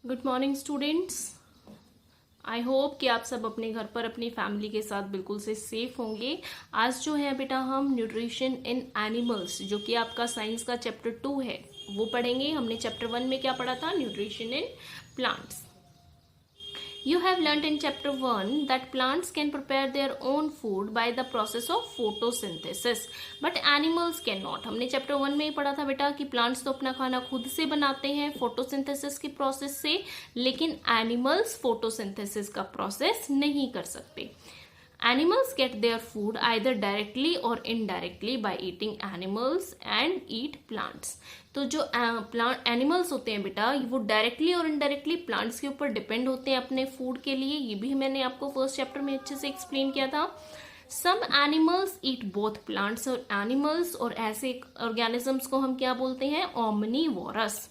Good morning students. I hope कि आप सब अपने घर पर अपनी फैमिली के साथ बिल्कुल से सेफ होंगे। आज जो है बेटा हम न्यूट्रिशन इन एनिमल्स, जो कि आपका साइंस का चैप्टर 2 है, वो पढ़ेंगे। हमने चैप्टर 1 में क्या पढ़ा था? Nutrition in plants. You have learnt in chapter 1 that plants can prepare their own food by the process of photosynthesis, but animals cannot. हमने चैप्टर 1 में ही पढ़ा था बेटा कि प्लांट्स तो अपना खाना खुद से बनाते हैं फोटोसिंथेसिस की प्रोसेस से, लेकिन एनिमल्स फोटोसिंथेसिस का प्रोसेस नहीं कर सकते। Animals get their food either directly or indirectly by eating animals and eat plants. तो जो प्लांट एनिमल्स होते हैं बेटा, वो डायरेक्टली और इनडायरेक्टली प्लांट्स के ऊपर डिपेंड होते हैं अपने फूड के लिए। ये भी मैंने आपको फर्स्ट चैप्टर में अच्छे से एक्सप्लेन किया था। Some animals eat both plants और एनिमल्स, और ऐसे ऑर्गेनिजम्स को हम क्या बोलते हैं? Omnivorous.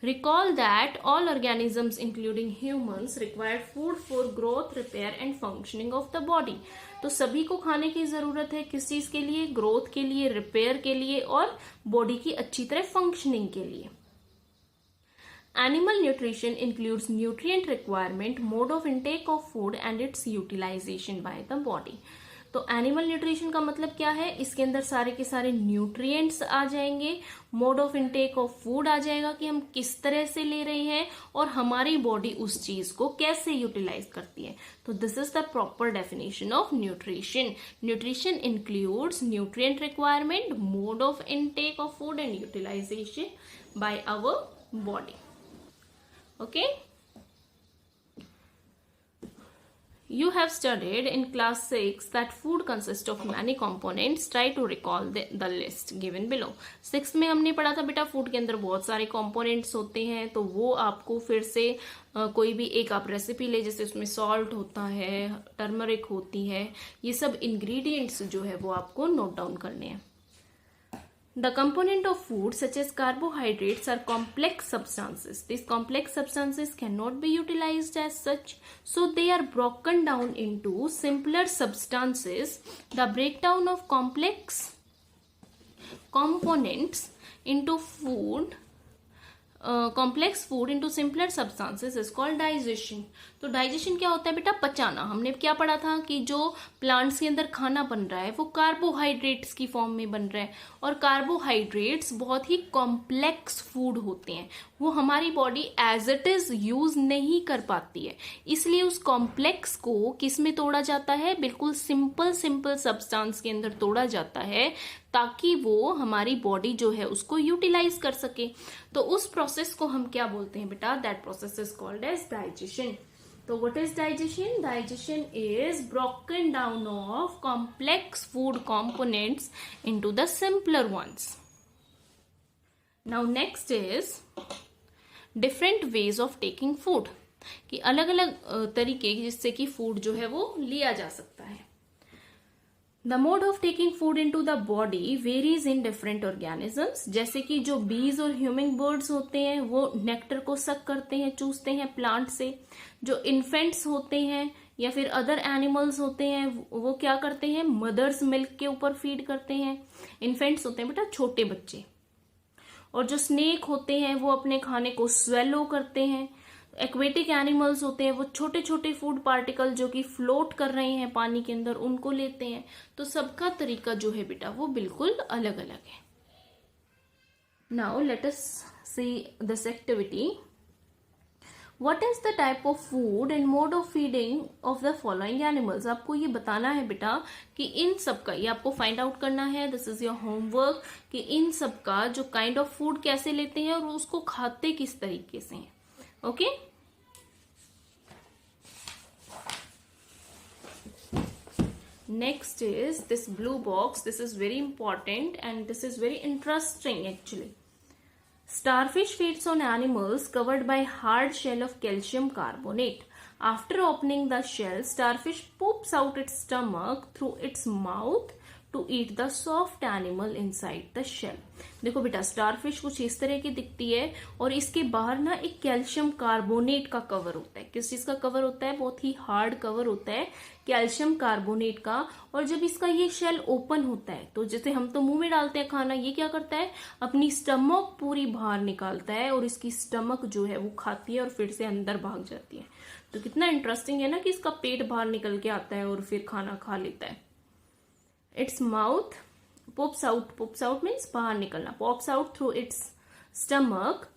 Recall that all organisms including humans require food for growth, repair and functioning of the body. तो सभी को खाने की जरूरत है किस चीज के लिए? ग्रोथ के लिए, रिपेयर के लिए और बॉडी की अच्छी तरह फंक्शनिंग के लिए। Animal nutrition includes nutrient requirement, mode of intake of food and its utilization by the body. तो एनिमल न्यूट्रिशन का मतलब क्या है? इसके अंदर सारे के सारे न्यूट्रिएंट्स आ जाएंगे, mode of intake of food आ जाएगा कि हम किस तरह से ले रहे हैं और हमारी बॉडी उस चीज को कैसे यूटिलाइज करती है। तो this is the proper definition of nutrition. Nutrition includes nutrient requirement, mode of intake of food and utilization by our body. Okay, You have studied in class 6 that food consists of many components. Try to recall the list given below. 6 में हमने पढ़ा था बेटा food के अंदर बहुत सारे components होते हैं, तो वो आपको फिर से कोई भी एक आप रेसिपी ले, जैसे उसमें सॉल्ट होता है, टर्मरिक होती है, ये सब इंग्रेडिएंट्स जो है वो आपको नोट डाउन करने हैं। The component of food such as carbohydrates are complex substances. These complex substances cannot be utilized as such, so they are broken down into simpler substances. The breakdown of complex components into food complex food into simpler substances is called digestion. तो digestion क्या होता है बेटा? पचाना। हमने क्या पढ़ा था कि जो प्लांट्स के अंदर खाना बन रहा है वो कार्बोहाइड्रेट्स की फॉर्म में बन रहा है, और कार्बोहाइड्रेट्स बहुत ही कॉम्प्लेक्स फूड होते हैं, वो हमारी body as it is use नहीं कर पाती है। इसलिए उस कॉम्प्लेक्स को किस में तोड़ा जाता है? बिल्कुल सिंपल सब्सटेंस के अंदर तोड़ा जाता है, ताकि वो हमारी बॉडी जो है उसको यूटिलाइज कर सके। तो उस प्रोसेस को हम क्या बोलते हैं बेटा? That process is called as digestion. तो what is digestion? Digestion is broken down of complex food components into the simpler ones. Now next is different ways of taking food, कि अलग अलग तरीके जिससे कि फूड जो है वो लिया जा सकता है। The mode of taking food into the body varies in different organisms. जैसे कि जो बीज और ह्यूमिंग बर्ड्स होते हैं वो नेक्टर को सक करते हैं, चूसते हैं प्लांट से। जो इन्फेंट्स होते हैं या फिर अदर एनिमल्स होते हैं वो क्या करते हैं? मदर्स मिल्क के ऊपर फीड करते हैं। इन्फेंट्स होते हैं बेटा छोटे बच्चे। और जो स्नेक होते हैं वो अपने खाने को स्वेलो करते हैं। एक्वेटिक एनिमल्स होते हैं वो छोटे छोटे फूड पार्टिकल जो कि फ्लोट कर रहे हैं पानी के अंदर, उनको लेते हैं। तो सबका तरीका जो है बेटा वो बिल्कुल अलग अलग है। Now let us see this activity. What is the type of food and mode of feeding of the following animals? आपको ये बताना है बेटा कि इन सब का, ये आपको फाइंड आउट करना है, दिस इज योर होमवर्क, कि इन सब का जो काइंड ऑफ फूड कैसे लेते हैं और उसको खाते किस तरीके से हैं। Okay, next is this blue box. This is very important and this is very interesting actually. Starfish feeds on animals covered by hard shell of calcium carbonate. After opening the shell, starfish poops out its stomach through its mouth to eat the soft animal inside the shell. देखो बेटा, starfish कुछ इस तरह की दिखती है और इसके बाहर ना एक कैल्शियम कार्बोनेट का कवर होता है। किस चीज का कवर होता है? बहुत ही हार्ड कवर होता है कैल्शियम कार्बोनेट का। और जब इसका ये शेल ओपन होता है तो जैसे हम तो मुंह में डालते हैं खाना, ये क्या करता है? अपनी स्टमक पूरी बाहर निकालता है और इसकी स्टमक जो है वो खाती है और फिर से अंदर भाग जाती है। तो कितना इंटरेस्टिंग है ना कि इसका पेट बाहर निकल के आता है और फिर खाना खा लेता है। Its mouth pops out means बाहर निकलना, pops out through its stomach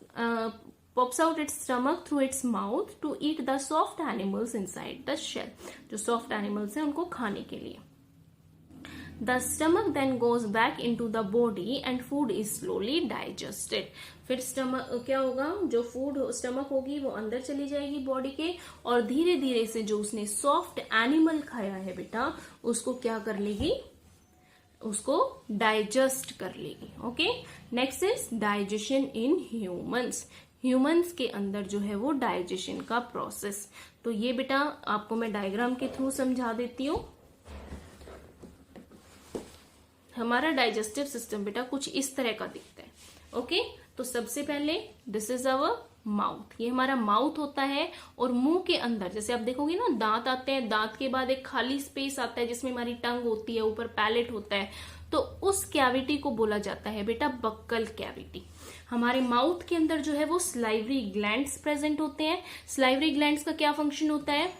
through its mouth to eat the soft animals inside the shell। जो soft animals हैं उनको खाने के लिए। The stomach then goes back into the body and food is slowly digested। फिर stomach क्या होगा? जो फूड स्टमक होगी वो अंदर चली जाएगी बॉडी के और धीरे धीरे से जो उसने सॉफ्ट एनिमल खाया है बेटा उसको क्या कर लेगी? उसको डाइजेस्ट कर लेगी। Okay, next is digestion in humans. Humans के अंदर जो है वो डाइजेशन का प्रोसेस। तो ये बेटा आपको मैं डायग्राम के थ्रू समझा देती हूँ। हमारा डाइजेस्टिव सिस्टम बेटा कुछ इस तरह का दिखता है। ओके, तो सबसे पहले दिस इज अवर माउथ। ये हमारा माउथ होता है और मुंह के अंदर जैसे आप देखोगे ना दांत आते हैं, दांत के बाद एक खाली स्पेस आता है जिसमें हमारी टंग होती है, ऊपर पैलेट होता है। तो उस कैविटी को बोला जाता है बेटा बक्कल कैविटी। हमारे माउथ के अंदर जो है वो स्लाइवरी ग्लैंड्स प्रेजेंट होते हैं। स्लाइवरी ग्लैंड्स का क्या फंक्शन होता है?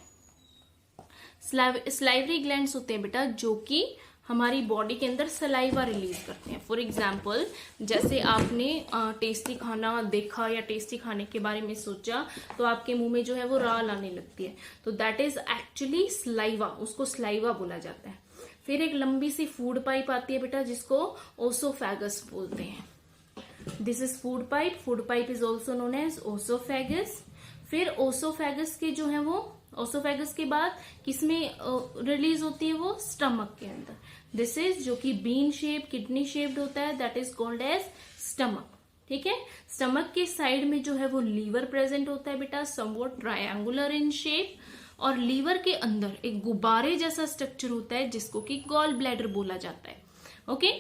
स्लाइवरी ग्लैंड्स होते हैं बेटा जो कि हमारी बॉडी के अंदर सलाइवा रिलीज करते हैं। फॉर एग्जाम्पल, जैसे आपने टेस्टी खाना देखा या टेस्टी खाने के बारे में सोचा तो आपके मुंह में जो है वो राल आने लगती है, तो दैट इज एक्चुअली स्लाइवा, उसको स्लाइवा बोला जाता है। फिर एक लंबी सी फूड पाइप आती है बेटा जिसको ओसोफेगस बोलते हैं। This is food pipe. Food pipe is also known as oesophagus. फिर ओसोफेगस के जो है वो ओसोफेगस के बाद किसमें रिलीज होती है? वो स्टमक के अंदर। दिस इज जो कि बीन शेप किडनी शेप्ड होता है, that is called as stomach. ठीक है, स्टमक के साइड में जो है वो लीवर प्रेजेंट होता है बेटा, समवॉट ट्रायंगुलर इन शेप। और लीवर के अंदर एक गुब्बारे जैसा स्ट्रक्चर होता है जिसको कि गॉल ब्लैडर बोला जाता है। ओके,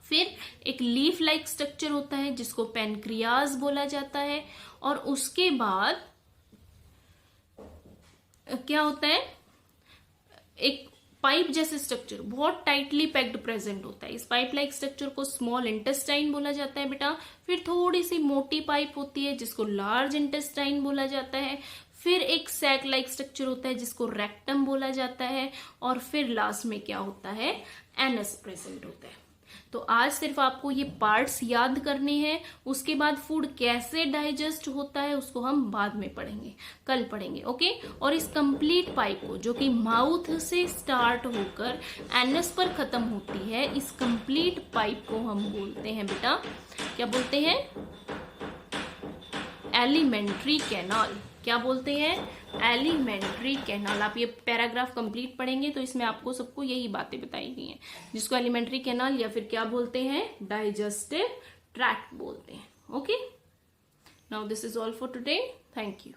फिर एक लीफ लाइक स्ट्रक्चर होता है जिसको पेनक्रियाज बोला जाता है। और उसके बाद क्या होता है? एक पाइप जैसे स्ट्रक्चर बहुत टाइटली पैक्ड प्रेजेंट होता है। इस पाइप लाइक स्ट्रक्चर को स्मॉल इंटेस्टाइन बोला जाता है बेटा। फिर थोड़ी सी मोटी पाइप होती है जिसको लार्ज इंटेस्टाइन बोला जाता है। फिर एक सैक लाइक स्ट्रक्चर होता है जिसको रेक्टम बोला जाता है। और फिर लास्ट में क्या होता है? एनस प्रेजेंट होता है। तो आज सिर्फ आपको ये पार्ट्स याद करने हैं, उसके बाद फूड कैसे डाइजेस्ट होता है उसको हम बाद में पढ़ेंगे, कल पढ़ेंगे। ओके, और इस कंप्लीट पाइप को जो कि माउथ से स्टार्ट होकर एनस पर खत्म होती है, इस कंप्लीट पाइप को हम बोलते हैं बेटा, क्या बोलते हैं? Alimentary canal. क्या बोलते हैं? Alimentary canal. आप ये पैराग्राफ कंप्लीट पढ़ेंगे तो इसमें आपको सबको यही बातें बताई गई हैं, जिसको एलिमेंट्री कैनाल या फिर क्या बोलते हैं? डाइजेस्टिव ट्रैक्ट बोलते हैं। Okay, now this is all for today. Thank you.